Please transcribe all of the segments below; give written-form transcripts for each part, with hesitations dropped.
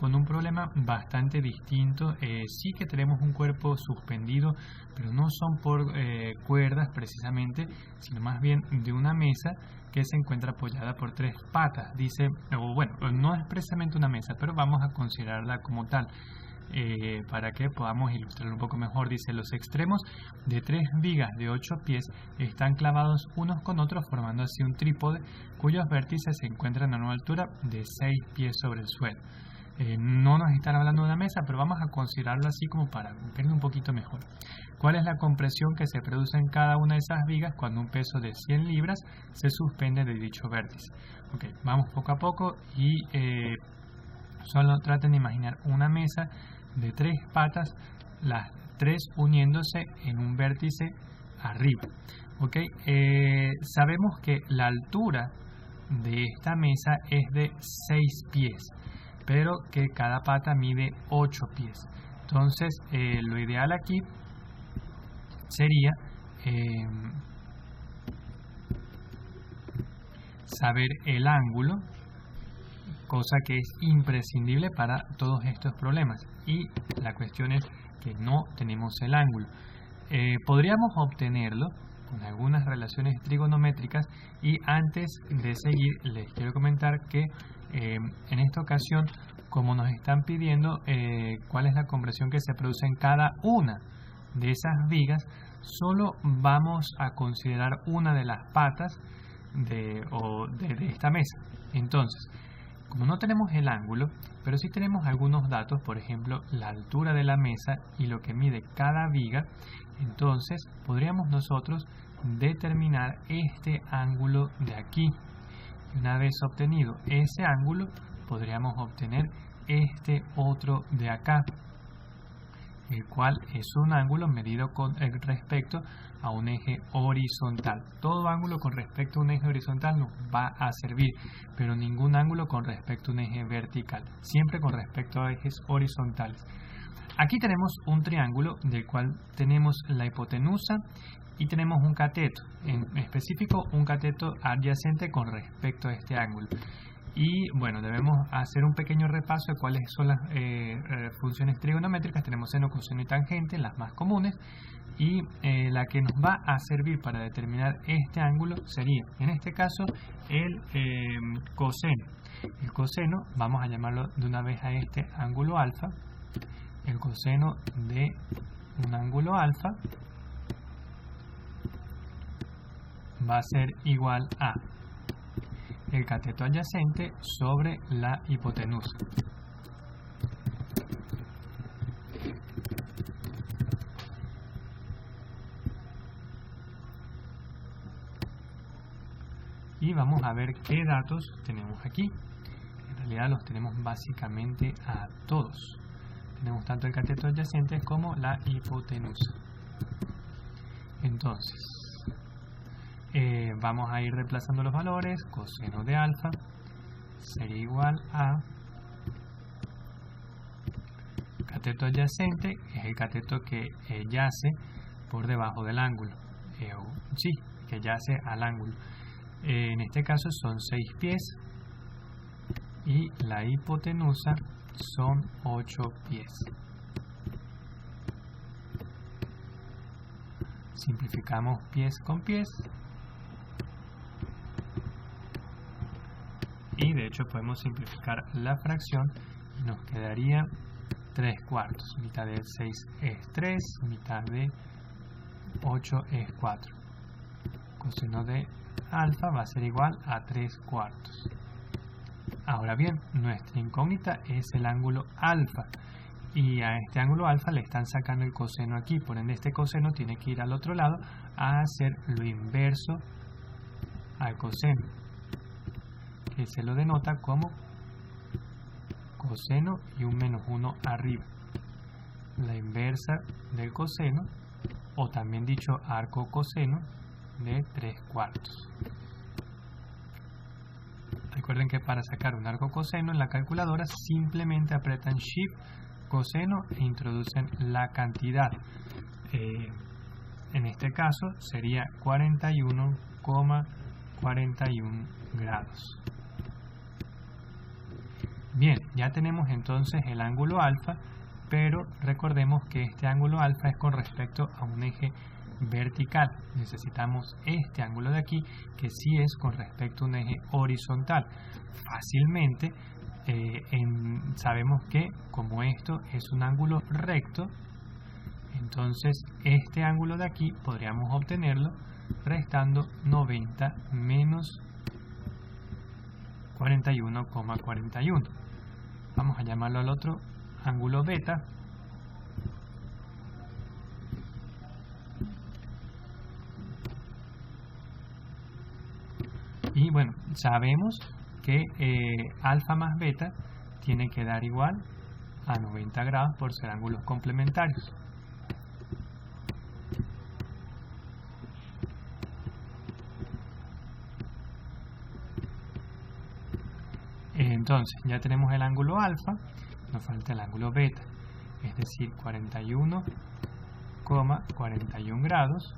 con un problema bastante distinto. Sí que tenemos un cuerpo suspendido, pero no son por cuerdas precisamente, sino más bien de una mesa que se encuentra apoyada por 3 patas. Dice, o bueno, no es precisamente una mesa, pero vamos a considerarla como tal. Para que podamos ilustrarlo un poco mejor. Dice, los extremos de 3 vigas de 8 pies están clavados unos con otros, formando así un trípode cuyos vértices se encuentran a una altura de 6 pies sobre el suelo. No nos están hablando de una mesa, pero vamos a considerarlo así como para ver un poquito mejor. ¿Cuál es la compresión que se produce en cada una de esas vigas cuando un peso de 100 libras se suspende de dicho vértice? Ok, vamos poco a poco y solo traten de imaginar una mesa de 3 patas, las 3 uniéndose en un vértice arriba. ¿Okay? Sabemos que la altura de esta mesa es de 6 pies, pero que cada pata mide 8 pies. Entonces, lo ideal aquí sería saber el ángulo, cosa que es imprescindible para todos estos problemas, y la cuestión es que no tenemos el ángulo. Podríamos obtenerlo con algunas relaciones trigonométricas, y antes de seguir les quiero comentar que en esta ocasión, como nos están pidiendo cuál es la compresión que se produce en cada una de esas vigas, solo vamos a considerar una de las patas de esta mesa. Entonces, como no tenemos el ángulo, pero sí tenemos algunos datos, por ejemplo, la altura de la mesa y lo que mide cada viga, entonces podríamos nosotros determinar este ángulo de aquí. Y una vez obtenido ese ángulo, podríamos obtener este otro de acá, el cual es un ángulo medido con respecto a un eje horizontal. Todo ángulo con respecto a un eje horizontal nos va a servir, pero ningún ángulo con respecto a un eje vertical, siempre con respecto a ejes horizontales. Aquí tenemos un triángulo del cual tenemos la hipotenusa y tenemos un cateto, en específico un cateto adyacente con respecto a este ángulo. Y bueno, debemos hacer un pequeño repaso de cuáles son las funciones trigonométricas. Tenemos seno, coseno y tangente, las más comunes, y la que nos va a servir para determinar este ángulo sería, en este caso, el coseno. El coseno, vamos a llamarlo de una vez a este ángulo alfa. El coseno de un ángulo alfa va a ser igual a el cateto adyacente sobre la hipotenusa. Y vamos a ver qué datos tenemos aquí. En realidad los tenemos básicamente a todos. Tenemos tanto el cateto adyacente como la hipotenusa. Entonces, vamos a ir reemplazando los valores. Coseno de alfa sería igual a cateto adyacente, es el cateto que yace por debajo del ángulo, sí, que yace al ángulo. En este caso son 6 pies y la hipotenusa son 8 pies. Simplificamos pies con pies y de hecho podemos simplificar la fracción y nos quedaría 3 cuartos. Mitad de 6 es 3, mitad de 8 es 4. Coseno de alfa va a ser igual a 3 cuartos. Ahora bien, nuestra incógnita es el ángulo alfa, y a este ángulo alfa le están sacando el coseno aquí, por ende este coseno tiene que ir al otro lado a hacer lo inverso al coseno, que se lo denota como coseno y un menos 1 arriba. La inversa del coseno, o también dicho arco coseno, de 3 cuartos. Recuerden que para sacar un arco coseno en la calculadora simplemente apretan Shift, coseno e introducen la cantidad. En este caso sería 41,41 grados. Bien, ya tenemos entonces el ángulo alfa, pero recordemos que este ángulo alfa es con respecto a un eje vertical. Necesitamos este ángulo de aquí, que sí es con respecto a un eje horizontal. Fácilmente sabemos que como esto es un ángulo recto, entonces este ángulo de aquí podríamos obtenerlo restando 90 menos 41,41. Vamos a llamarlo al otro ángulo beta. Y bueno, sabemos que alfa más beta tiene que dar igual a 90 grados por ser ángulos complementarios. Entonces, ya tenemos el ángulo alfa, nos falta el ángulo beta, es decir, 41,41 grados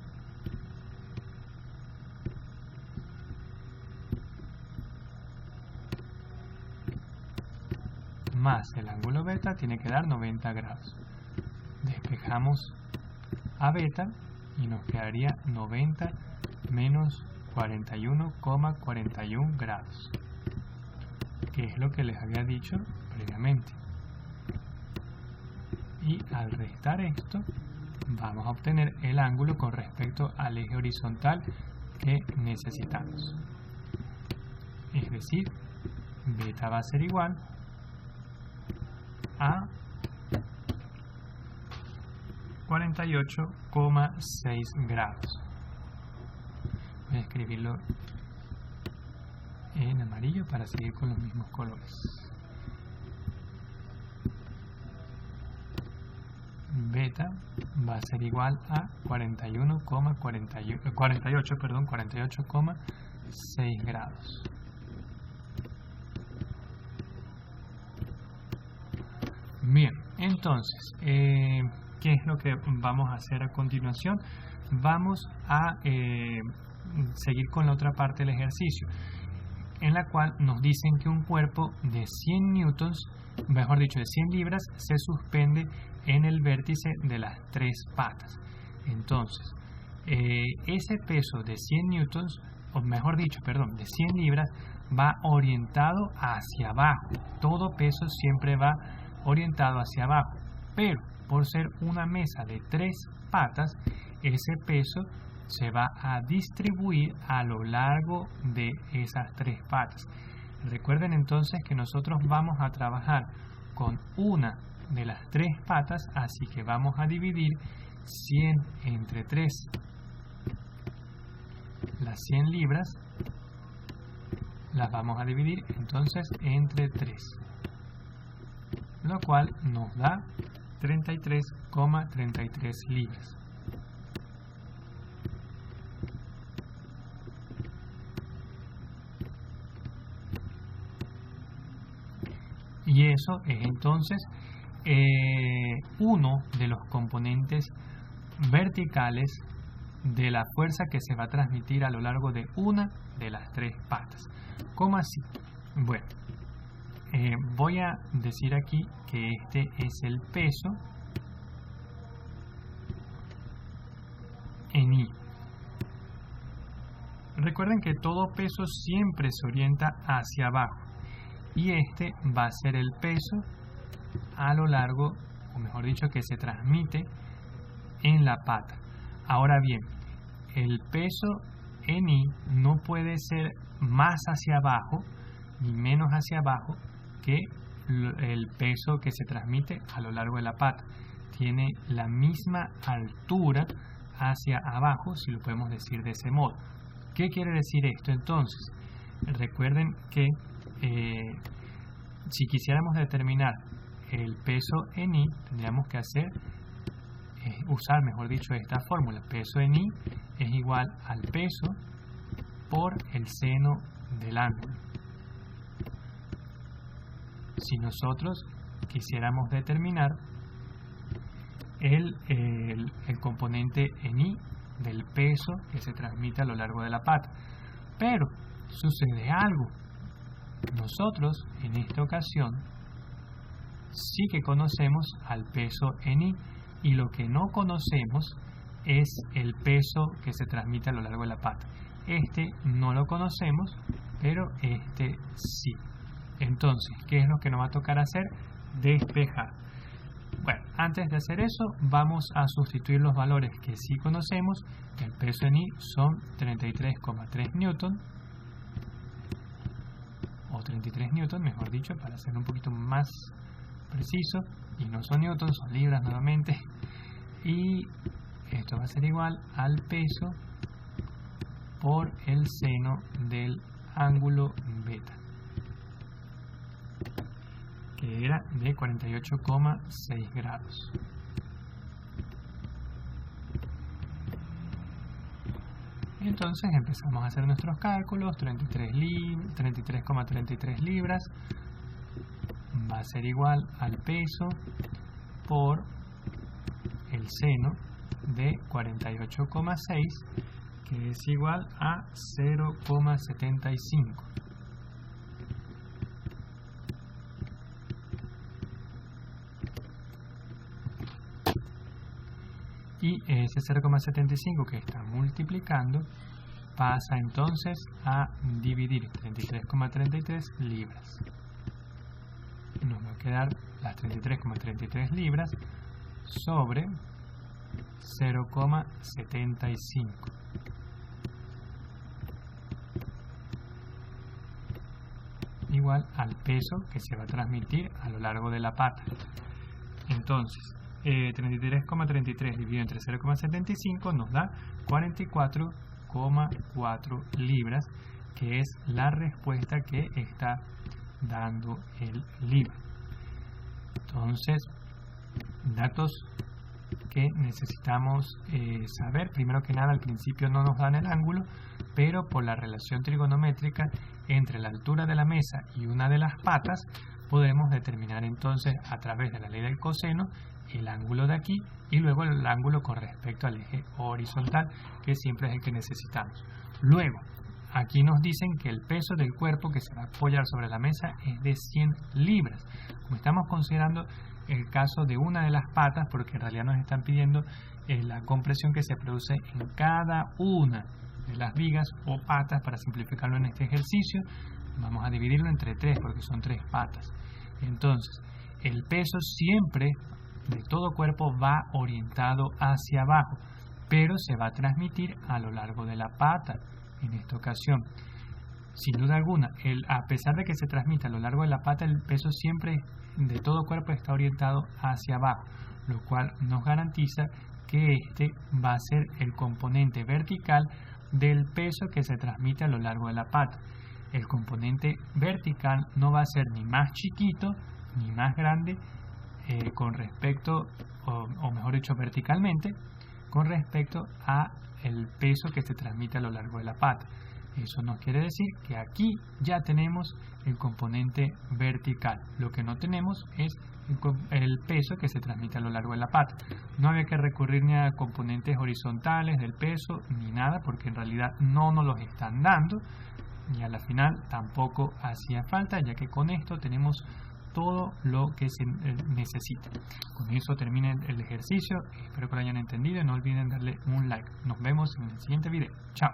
más el ángulo beta tiene que dar 90 grados. Despejamos a beta y nos quedaría 90 menos 41,41 grados, que es lo que les había dicho previamente. Y al restar esto, vamos a obtener el ángulo con respecto al eje horizontal que necesitamos. Es decir, beta va a ser igual a 48,6 grados. Voy a escribirlo en amarillo para seguir con los mismos colores. Beta va a ser igual a 48,6 grados. Bien, entonces, ¿qué es lo que vamos a hacer a continuación? Vamos a seguir con la otra parte del ejercicio, en la cual nos dicen que un cuerpo de 100 newtons, mejor dicho, de 100 libras, se suspende en el vértice de las tres patas. Entonces, ese peso de 100 newtons, o mejor dicho, perdón, de 100 libras, va orientado hacia abajo. Todo peso siempre va orientado hacia abajo, pero por ser una mesa de tres patas, ese peso se va a distribuir a lo largo de esas tres patas. Recuerden entonces que nosotros vamos a trabajar con una de las tres patas, así que vamos a dividir 100 entre 3. Las 100 libras las vamos a dividir entonces entre 3, lo cual nos da 33,33 libras. Y eso es entonces uno de los componentes verticales de la fuerza que se va a transmitir a lo largo de una de las tres patas. ¿Cómo así? Bueno, voy a decir aquí que este es el peso en I. Recuerden que todo peso siempre se orienta hacia abajo, y este va a ser el peso a lo largo, o mejor dicho, que se transmite en la pata. Ahora bien, el peso en I no puede ser más hacia abajo ni menos hacia abajo que el peso que se transmite a lo largo de la pata. Tiene la misma altura hacia abajo, si lo podemos decir de ese modo. ¿Qué quiere decir esto entonces? Recuerden que si quisiéramos determinar el peso en I, tendríamos que usar, mejor dicho, esta fórmula. Peso en I es igual al peso por el seno del ángulo. Si nosotros quisiéramos determinar el componente en I del peso que se transmite a lo largo de la pata, pero sucede algo. Nosotros en esta ocasión sí que conocemos al peso en I, y lo que no conocemos es el peso que se transmite a lo largo de la pata. Este no lo conocemos, pero este sí. Entonces, ¿qué es lo que nos va a tocar hacer? Despejar. Bueno, antes de hacer eso, vamos a sustituir los valores que sí conocemos. El peso en I son 33,3 newton, o 33 newton, mejor dicho, para ser un poquito más preciso, y no son newtons, son libras nuevamente, y esto va a ser igual al peso por el seno del ángulo beta, que era de 48,6 grados. Entonces empezamos a hacer nuestros cálculos. 33,33 libras va a ser igual al peso por el seno de 48,6, que es igual a 0,75. Y ese 0,75 que está multiplicando pasa entonces a dividir 33,33 libras. Nos va a quedar las 33,33 libras sobre 0,75. Igual al peso que se va a transmitir a lo largo de la pata. Entonces, 33,33 dividido entre 0,75 nos da 44,4 libras, que es la respuesta que está dando el libro. Entonces, datos que necesitamos saber. Primero que nada, al principio no nos dan el ángulo, pero por la relación trigonométrica entre la altura de la mesa y una de las patas, podemos determinar entonces a través de la ley del coseno el ángulo de aquí y luego el ángulo con respecto al eje horizontal, que siempre es el que necesitamos. Luego, aquí nos dicen que el peso del cuerpo que se va a apoyar sobre la mesa es de 100 libras. Como estamos considerando el caso de una de las patas, porque en realidad nos están pidiendo la compresión que se produce en cada una de las vigas o patas, para simplificarlo en este ejercicio, vamos a dividirlo entre 3 porque son 3 patas. Entonces, el peso siempre de todo cuerpo va orientado hacia abajo, pero se va a transmitir a lo largo de la pata. En esta ocasión, sin duda alguna, a pesar de que se transmite a lo largo de la pata, el peso siempre de todo cuerpo está orientado hacia abajo, lo cual nos garantiza que este va a ser el componente vertical del peso que se transmite a lo largo de la pata. El componente vertical no va a ser ni más chiquito ni más grande con respecto, o mejor dicho, verticalmente, con respecto a el peso que se transmite a lo largo de la pata. Eso nos quiere decir que aquí ya tenemos el componente vertical. Lo que no tenemos es el peso que se transmite a lo largo de la pata. No había que recurrir ni a componentes horizontales del peso ni nada, porque en realidad no nos los están dando, y a la final tampoco hacía falta, ya que con esto tenemos todo lo que se necesita. Con eso termina el ejercicio. Espero que lo hayan entendido y no olviden darle un like. Nos vemos en el siguiente video. Chao.